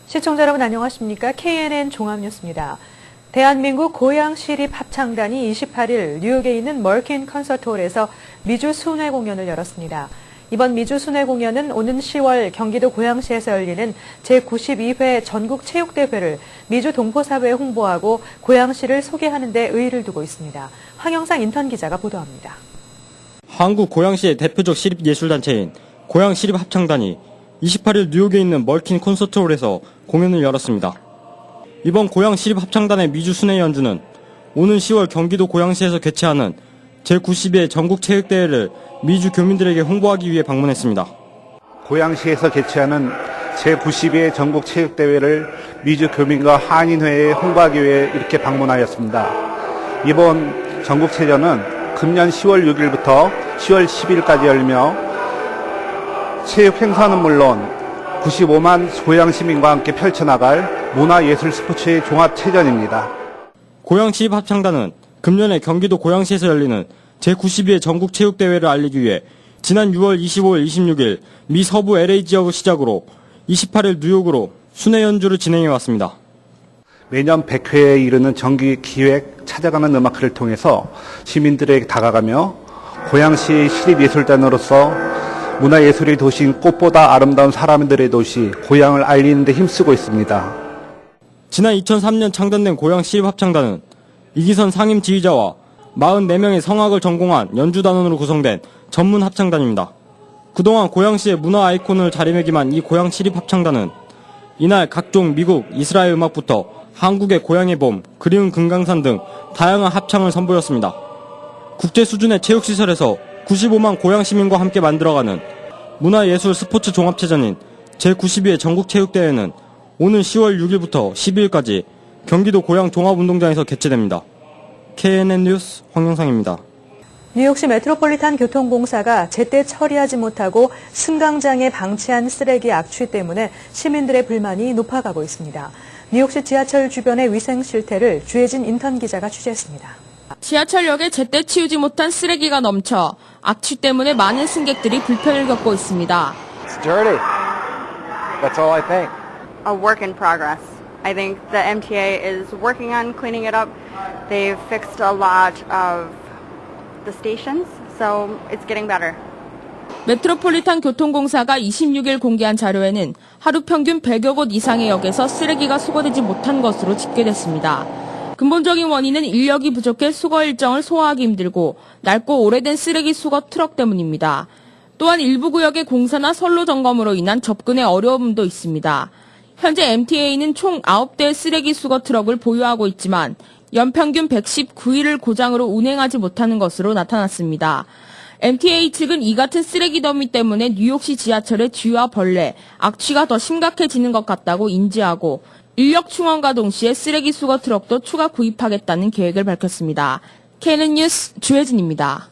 시청자 여러분 안녕하십니까? KNN 종합뉴스입니다. 대한민국 고양시립합창단이 28일 뉴욕에 있는 멀킨 콘서트홀에서 미주 순회 공연을 열었습니다. 이번 미주 순회 공연은 오는 10월 경기도 고양시에서 열리는 제92회 전국체육대회를 미주 동포사회에 홍보하고 고양시를 소개하는 데 의의를 두고 있습니다. 황영상 인턴 기자가 보도합니다. 한국 고양시의 대표적 시립예술단체인 고양시립합창단이 28일 뉴욕에 있는 멀킨 콘서트홀에서 공연을 열었습니다. 이번 고양시립합창단의 미주 순회 연주는 오는 10월 경기도 고양시에서 개최하는 제92회 전국체육대회를 미주 교민들에게 홍보하기 위해 방문했습니다. 고양시에서 개최하는 제92회 전국체육대회를 미주 교민과 한인회에 홍보하기 위해 이렇게 방문하였습니다. 이번 전국체전은 금년 10월 6일부터 10월 10일까지 열리며 체육 행사는 물론 95만 고양 시민과 함께 펼쳐나갈 문화예술 스포츠의 종합체전입니다. 고양시립합창단은 금년에 경기도 고양시에서 열리는 제92회 전국체육대회를 알리기 위해 지난 6월 25일, 26일 미 서부 LA 지역을 시작으로 28일 뉴욕으로 순회 연주를 진행해왔습니다. 매년 100회에 이르는 정기 기획 찾아가는 음악회를 통해서 시민들에게 다가가며 고양시 시립예술단으로서 문화예술의 도시인 꽃보다 아름다운 사람들의 도시 고양을 알리는 데 힘쓰고 있습니다. 지난 2003년 창단된 고양시립합창단은 이기선 상임 지휘자와 44명의 성악을 전공한 연주단원으로 구성된 전문 합창단입니다. 그동안 고양시의 문화 아이콘을 자리매김한 이 고양시립합창단은 이날 각종 미국, 이스라엘 음악부터 한국의 고향의 봄, 그리운 금강산 등 다양한 합창을 선보였습니다. 국제 수준의 체육시설에서 95만 고양 시민과 함께 만들어가는 문화예술 스포츠 종합체전인 제92회 전국체육대회는 오는 10월 6일부터 12일까지 경기도 고양 종합운동장에서 개최됩니다. KNN 뉴스 황영상입니다. 뉴욕시 메트로폴리탄 교통공사가 제때 처리하지 못하고 승강장에 방치한 쓰레기 악취 때문에 시민들의 불만이 높아가고 있습니다. 뉴욕시 지하철 주변의 위생 실태를 주혜진 인턴 기자가 취재했습니다. 지하철역에 제때 치우지 못한 쓰레기가 넘쳐 악취 때문에 많은 승객들이 불편을 겪고 있습니다. It's dirty. That's all I think. A work in progress. I think the MTA is working on cleaning it up. They've fixed a lot of the stations, so it's getting better. 메트로폴리탄 교통공사가 26일 공개한 자료에는 하루 평균 100여 곳 이상의 역에서 쓰레기가 수거되지 못한 것으로 집계됐습니다. 근본적인 원인은 인력이 부족해 수거 일정을 소화하기 힘들고 낡고 오래된 쓰레기 수거 트럭 때문입니다. 또한 일부 구역의 공사나 선로 점검으로 인한 접근에 어려움도 있습니다. 현재 MTA는 총 9대의 쓰레기 수거 트럭을 보유하고 있지만 연평균 119일을 고장으로 운행하지 못하는 것으로 나타났습니다. MTA 측은 이 같은 쓰레기 더미 때문에 뉴욕시 지하철의 쥐와 벌레, 악취가 더 심각해지는 것 같다고 인지하고 인력 충원과 동시에 쓰레기 수거 트럭도 추가 구입하겠다는 계획을 밝혔습니다. KNN 뉴스 주혜진입니다.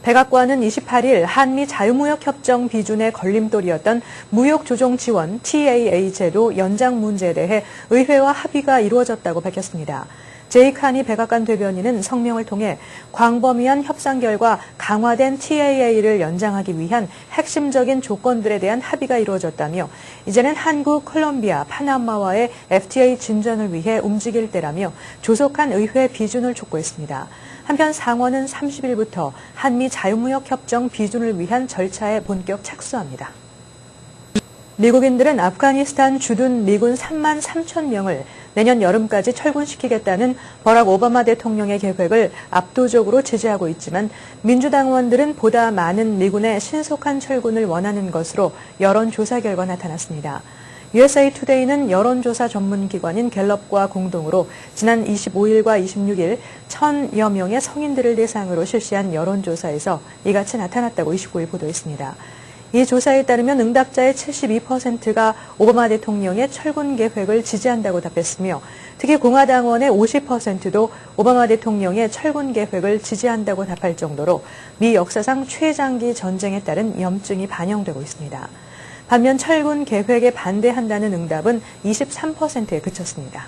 백악관은 28일 한미 자유무역협정 비준의 걸림돌이었던 무역조정지원 TAA 제도 연장 문제에 대해 의회와 합의가 이루어졌다고 밝혔습니다. 제이크 하니 백악관 대변인은 성명을 통해 광범위한 협상 결과 강화된 TAA를 연장하기 위한 핵심적인 조건들에 대한 합의가 이루어졌다며 이제는 한국, 콜롬비아, 파나마와의 FTA 진전을 위해 움직일 때라며 조속한 의회 비준을 촉구했습니다. 한편 상원은 30일부터 한미 자유무역협정 비준을 위한 절차에 본격 착수합니다. 미국인들은 아프가니스탄 주둔 미군 3만 3천 명을 내년 여름까지 철군시키겠다는 버락 오바마 대통령의 계획을 압도적으로 지지하고 있지만 민주당원들은 보다 많은 미군의 신속한 철군을 원하는 것으로 여론조사 결과 나타났습니다. USA 투데이는 여론조사 전문기관인 갤럽과 공동으로 지난 25일과 26일 1,000여 명의 성인들을 대상으로 실시한 여론조사에서 이같이 나타났다고 29일 보도했습니다. 이 조사에 따르면 응답자의 72%가 오바마 대통령의 철군 계획을 지지한다고 답했으며 특히 공화당원의 50%도 오바마 대통령의 철군 계획을 지지한다고 답할 정도로 미 역사상 최장기 전쟁에 따른 염증이 반영되고 있습니다. 반면 철군 계획에 반대한다는 응답은 23%에 그쳤습니다.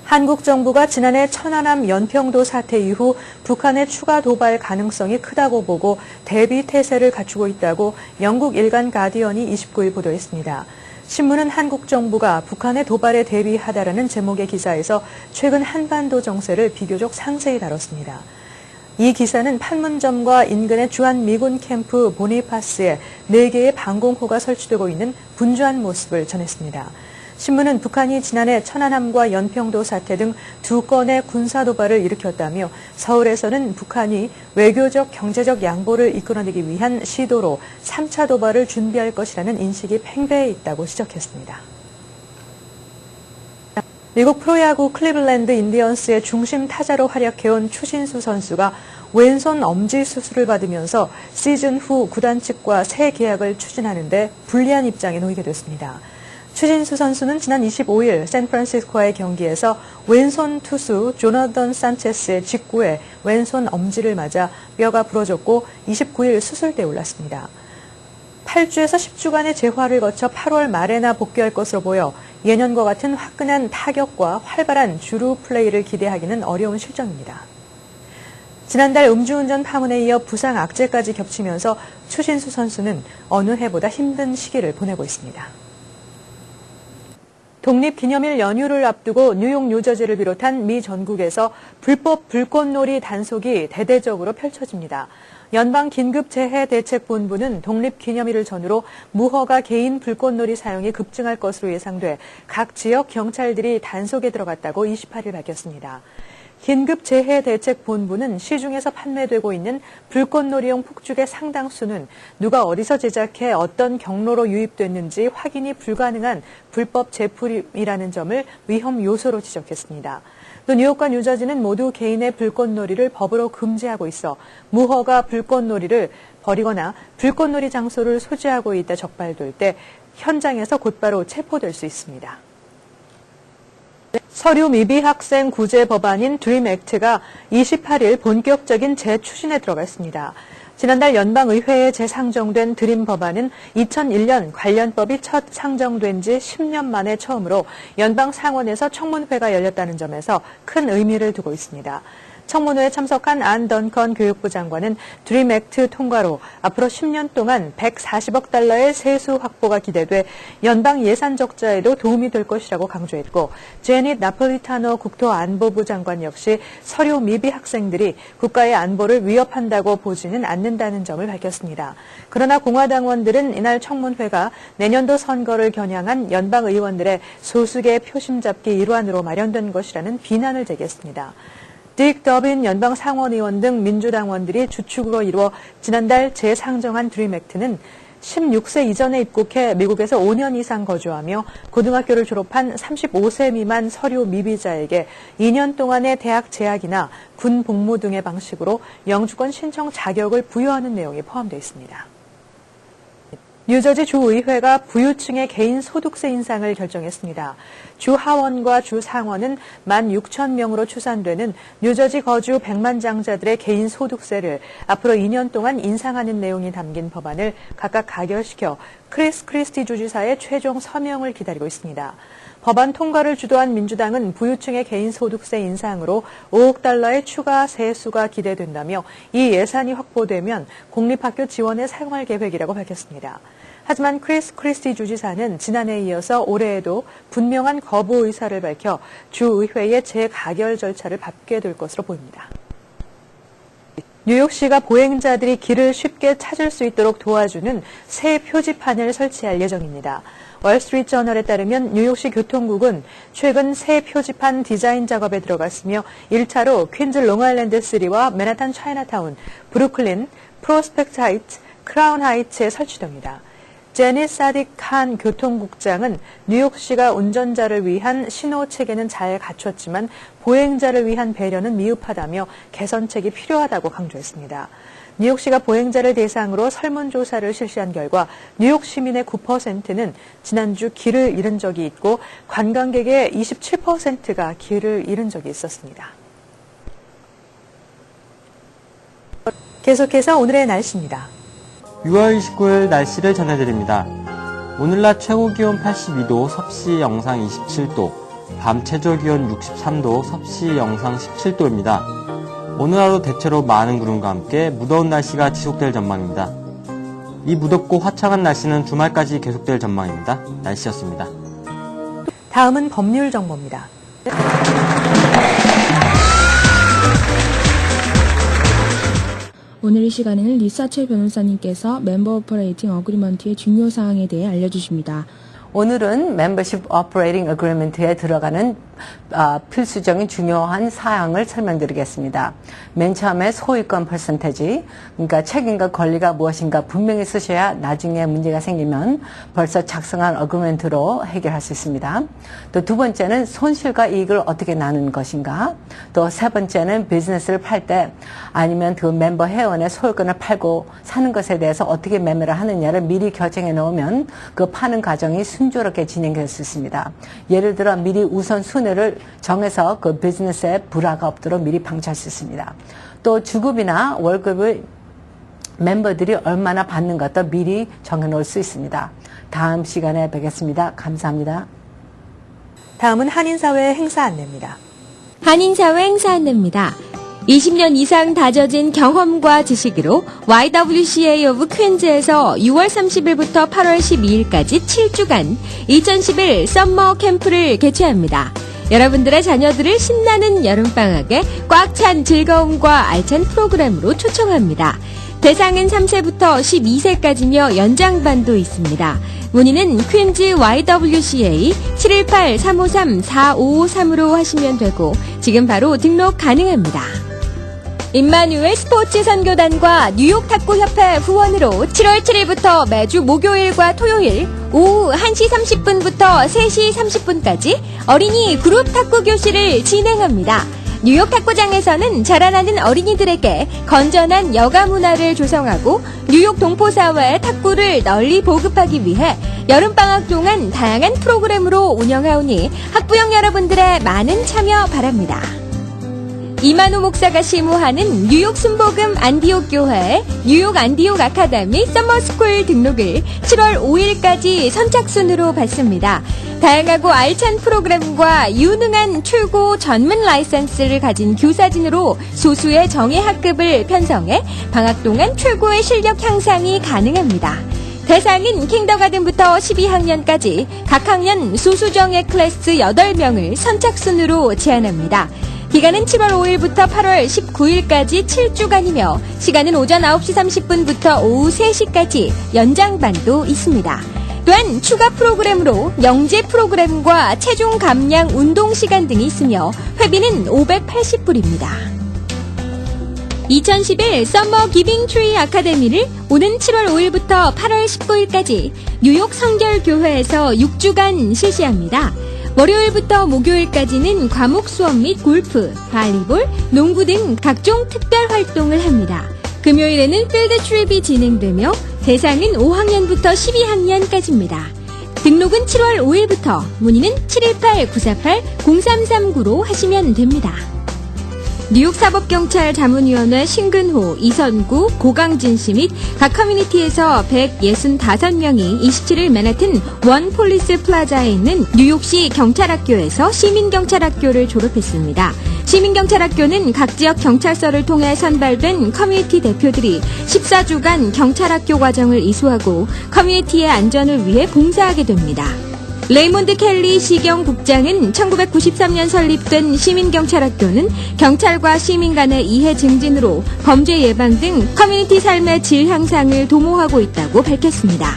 한국 정부가 지난해 천안함 연평도 사태 이후 북한의 추가 도발 가능성이 크다고 보고 대비 태세를 갖추고 있다고 영국 일간 가디언이 29일 보도했습니다. 신문은 한국 정부가 북한의 도발에 대비하다라는 제목의 기사에서 최근 한반도 정세를 비교적 상세히 다뤘습니다. 이 기사는 판문점과 인근의 주한 미군 캠프 보니파스에 4개의 방공호가 설치되고 있는 분주한 모습을 전했습니다. 신문은 북한이 지난해 천안함과 연평도 사태 등 2건의 군사 도발을 일으켰다며 서울에서는 북한이 외교적, 경제적 양보를 이끌어내기 위한 시도로 3차 도발을 준비할 것이라는 인식이 팽배해 있다고 지적했습니다. 미국 프로야구 클리블랜드 인디언스의 중심 타자로 활약해온 추신수 선수가 왼손 엄지 수술을 받으면서 시즌 후 구단 측과 새 계약을 추진하는데 불리한 입장에 놓이게 됐습니다. 추신수 선수는 지난 25일 샌프란시스코와의 경기에서 왼손 투수 조나던 산체스의 직구에 왼손 엄지를 맞아 뼈가 부러졌고 29일 수술대에 올랐습니다. 8주에서 10주간의 재활을 거쳐 8월 말에나 복귀할 것으로 보여 예년과 같은 화끈한 타격과 활발한 주루 플레이를 기대하기는 어려운 실정입니다. 지난달 음주운전 파문에 이어 부상 악재까지 겹치면서 추신수 선수는 어느 해보다 힘든 시기를 보내고 있습니다. 독립기념일 연휴를 앞두고 뉴욕, 뉴저지를 비롯한 미 전국에서 불법 불꽃놀이 단속이 대대적으로 펼쳐집니다. 연방긴급재해대책본부는 독립기념일을 전후로 무허가 개인 불꽃놀이 사용이 급증할 것으로 예상돼 각 지역 경찰들이 단속에 들어갔다고 28일 밝혔습니다. 긴급재해대책본부는 시중에서 판매되고 있는 불꽃놀이용 폭죽의 상당수는 누가 어디서 제작해 어떤 경로로 유입됐는지 확인이 불가능한 불법 제품이라는 점을 위험 요소로 지적했습니다. 또 뉴욕과 뉴저지는 모두 개인의 불꽃놀이를 법으로 금지하고 있어 무허가 불꽃놀이를 버리거나 불꽃놀이 장소를 소지하고 있다 적발될 때 현장에서 곧바로 체포될 수 있습니다. 서류 미비 학생 구제 법안인 드림 액트가 28일 본격적인 재추진에 들어갔습니다. 지난달 연방의회에 재상정된 드림 법안은 2001년 관련법이 첫 상정된 지 10년 만에 처음으로 연방 상원에서 청문회가 열렸다는 점에서 큰 의미를 두고 있습니다. 청문회에 참석한 안 던컨 교육부 장관은 드림 액트 통과로 앞으로 10년 동안 140억 달러의 세수 확보가 기대돼 연방 예산 적자에도 도움이 될 것이라고 강조했고 제닛 나폴리타노 국토안보부 장관 역시 서류 미비 학생들이 국가의 안보를 위협한다고 보지는 않는다는 점을 밝혔습니다. 그러나 공화당원들은 이날 청문회가 내년도 선거를 겨냥한 연방 의원들의 소수계 표심 잡기 일환으로 마련된 것이라는 비난을 제기했습니다. 딕 더빈 연방 상원의원 등 민주당원들이 주축으로 이루어 지난달 재상정한 드림 액트는 16세 이전에 입국해 미국에서 5년 이상 거주하며 고등학교를 졸업한 35세 미만 서류 미비자에게 2년 동안의 대학 재학이나 군 복무 등의 방식으로 영주권 신청 자격을 부여하는 내용이 포함되어 있습니다. 뉴저지 주의회가 부유층의 개인 소득세 인상을 결정했습니다. 주 하원과 주 상원은 16,000명으로 추산되는 뉴저지 거주 100만 장자들의 개인 소득세를 앞으로 2년 동안 인상하는 내용이 담긴 법안을 각각 가결시켜 크리스 크리스티 주지사의 최종 서명을 기다리고 있습니다. 법안 통과를 주도한 민주당은 부유층의 개인 소득세 인상으로 5억 달러의 추가 세수가 기대된다며 이 예산이 확보되면 공립학교 지원에 사용할 계획이라고 밝혔습니다. 하지만 크리스 크리스티 주지사는 지난해에 이어서 올해에도 분명한 거부 의사를 밝혀 주의회의 재가결 절차를 밟게 될 것으로 보입니다. 뉴욕시가 보행자들이 길을 쉽게 찾을 수 있도록 도와주는 새 표지판을 설치할 예정입니다. 월스트리트저널에 따르면 뉴욕시 교통국은 최근 새 표지판 디자인 작업에 들어갔으며 1차로 퀸즈 롱아일랜드 3와 맨하탄 차이나타운, 브루클린, 프로스펙트 하이츠, 크라운 하이츠에 설치됩니다. 제닛 사딕 칸 교통국장은 뉴욕시가 운전자를 위한 신호 체계는 잘 갖췄지만 보행자를 위한 배려는 미흡하다며 개선책이 필요하다고 강조했습니다. 뉴욕시가 보행자를 대상으로 설문조사를 실시한 결과 뉴욕 시민의 9%는 지난주 길을 잃은 적이 있고 관광객의 27%가 길을 잃은 적이 있었습니다. 계속해서 오늘의 날씨입니다. 6월 29일 날씨를 전해드립니다. 오늘 낮 최고 기온 82도, 섭씨 영상 27도, 밤 최저 기온 63도, 섭씨 영상 17도입니다. 오늘 하루 대체로 많은 구름과 함께 무더운 날씨가 지속될 전망입니다. 이 무덥고 화창한 날씨는 주말까지 계속될 전망입니다. 날씨였습니다. 다음은 법률 정보입니다. 오늘 이 시간에는 리사첼 변호사님께서 멤버 오퍼레이팅 어그리먼트의 중요 사항에 대해 알려주십니다. 오늘은 멤버십 오퍼레이팅 어그리먼트에 들어가는 필수적인 중요한 사항을 설명드리겠습니다. 맨 처음에 소유권 퍼센테지, 그러니까 책임과 권리가 무엇인가 분명히 쓰셔야 나중에 문제가 생기면 벌써 작성한 어그리먼트로 해결할 수 있습니다. 또 두 번째는 손실과 이익을 어떻게 나누는 것인가, 또 세 번째는 비즈니스를 팔 때 아니면 그 멤버 회원의 소유권을 팔고 사는 것에 대해서 어떻게 매매를 하느냐를 미리 결정해 놓으면 그 파는 과정이 순조롭게 진행될 수 있습니다. 예를 들어 미리 우선순위를 정해서 그 비즈니스에 불화가 없도록 미리 방치할 수 있습니다. 또 주급이나 월급을 멤버들이 얼마나 받는 것도 미리 정해놓을 수 있습니다. 다음 시간에 뵙겠습니다. 감사합니다. 다음은 한인사회 행사 안내입니다. 한인사회 행사 안내입니다. 20년 이상 다져진 경험과 지식으로 YWCA of 퀸즈에서 6월 30일부터 8월 12일까지 7주간 2011 썸머 캠프를 개최합니다. 여러분들의 자녀들을 신나는 여름방학에 꽉 찬 즐거움과 알찬 프로그램으로 초청합니다. 대상은 3세부터 12세까지며 연장반도 있습니다. 문의는 퀸즈 YWCA 718-353-4553으로 하시면 되고 지금 바로 등록 가능합니다. 임마누엘 스포츠 선교단과 뉴욕 탁구협회 후원으로 7월 7일부터 매주 목요일과 토요일 오후 1시 30분부터 3시 30분까지 어린이 그룹 탁구 교실을 진행합니다. 뉴욕 탁구장에서는 자라나는 어린이들에게 건전한 여가 문화를 조성하고 뉴욕 동포사회의 탁구를 널리 보급하기 위해 여름방학 동안 다양한 프로그램으로 운영하오니 학부형 여러분들의 많은 참여 바랍니다. 이만호 목사가 심호하는 뉴욕 순복음 안디옥 교회 뉴욕 안디옥 아카데미 서머스쿨 등록을 7월 5일까지 선착순으로 받습니다. 다양하고 알찬 프로그램과 유능한 출고 전문 라이센스를 가진 교사진으로 소수의 정예 학급을 편성해 방학 동안 최고의 실력 향상이 가능합니다. 대상은 킹더가든부터 12학년까지 각 학년 소수정예 클래스 8명을 선착순으로 제한합니다. 기간은 7월 5일부터 8월 19일까지 7주간이며 시간은 오전 9시 30분부터 오후 3시까지 연장반도 있습니다. 또한 추가 프로그램으로 영재 프로그램과 체중 감량 운동 시간 등이 있으며 회비는 $580입니다. 2011 썸머 기빙 트리 아카데미를 오는 7월 5일부터 8월 19일까지 뉴욕 성결교회에서 6주간 실시합니다. 월요일부터 목요일까지는 과목 수업 및 골프, 발리볼, 농구 등 각종 특별 활동을 합니다. 금요일에는 필드 트립이 진행되며 대상은 5학년부터 12학년까지입니다. 등록은 7월 5일부터 문의는 718-948-0339로 하시면 됩니다. 뉴욕 사법경찰 자문위원회 신근호, 이선구, 고강진 씨 및 각 커뮤니티에서 165명이 27일 맨해튼 원 폴리스 플라자에 있는 뉴욕시 경찰학교에서 시민경찰학교를 졸업했습니다. 시민경찰학교는 각 지역 경찰서를 통해 선발된 커뮤니티 대표들이 14주간 경찰학교 과정을 이수하고 커뮤니티의 안전을 위해 봉사하게 됩니다. 레이몬드 켈리 시경국장은 1993년 설립된 시민경찰학교는 경찰과 시민 간의 이해 증진으로 범죄 예방 등 커뮤니티 삶의 질 향상을 도모하고 있다고 밝혔습니다.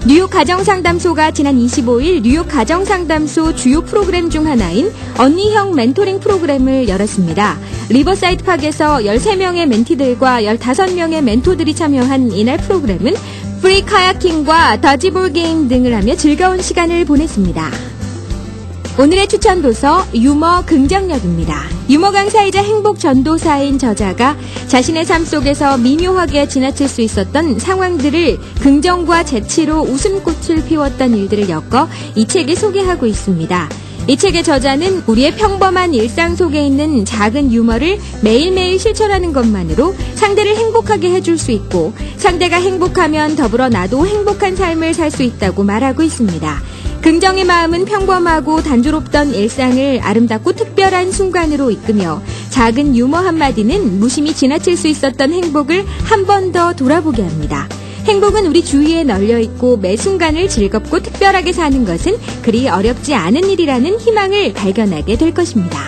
뉴욕 가정상담소가 지난 25일 뉴욕 가정상담소 주요 프로그램 중 하나인 언니형 멘토링 프로그램을 열었습니다. 리버사이드 파크에서 13명의 멘티들과 15명의 멘토들이 참여한 이날 프로그램은 프리 카야킹과 더지볼 게임 등을 하며 즐거운 시간을 보냈습니다. 오늘의 추천 도서 유머 긍정력입니다. 유머 강사이자 행복 전도사인 저자가 자신의 삶 속에서 미묘하게 지나칠 수 있었던 상황들을 긍정과 재치로 웃음꽃을 피웠던 일들을 엮어 이 책을 소개하고 있습니다. 이 책의 저자는 우리의 평범한 일상 속에 있는 작은 유머를 매일매일 실천하는 것만으로 상대를 행복하게 해줄 수 있고 상대가 행복하면 더불어 나도 행복한 삶을 살 수 있다고 말하고 있습니다. 긍정의 마음은 평범하고 단조롭던 일상을 아름답고 특별한 순간으로 이끄며 작은 유머 한마디는 무심히 지나칠 수 있었던 행복을 한 번 더 돌아보게 합니다. 행복은 우리 주위에 널려 있고 매 순간을 즐겁고 특별하게 사는 것은 그리 어렵지 않은 일이라는 희망을 발견하게 될 것입니다.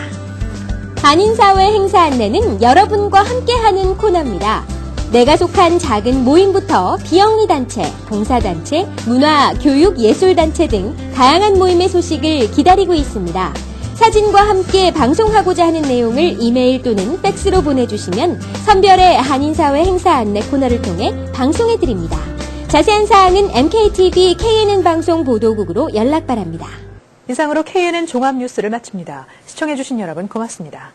한인사회 행사 안내는 여러분과 함께하는 코너입니다. 내가 속한 작은 모임부터 비영리 단체, 봉사단체, 문화, 교육, 예술단체 등 다양한 모임의 소식을 기다리고 있습니다. 사진과 함께 방송하고자 하는 내용을 이메일 또는 팩스로 보내주시면 선별의 한인사회 행사 안내 코너를 통해 방송해드립니다. 자세한 사항은 MKTV KNN 방송 보도국으로 연락 바랍니다. 이상으로 KNN 종합뉴스를 마칩니다. 시청해주신 여러분 고맙습니다.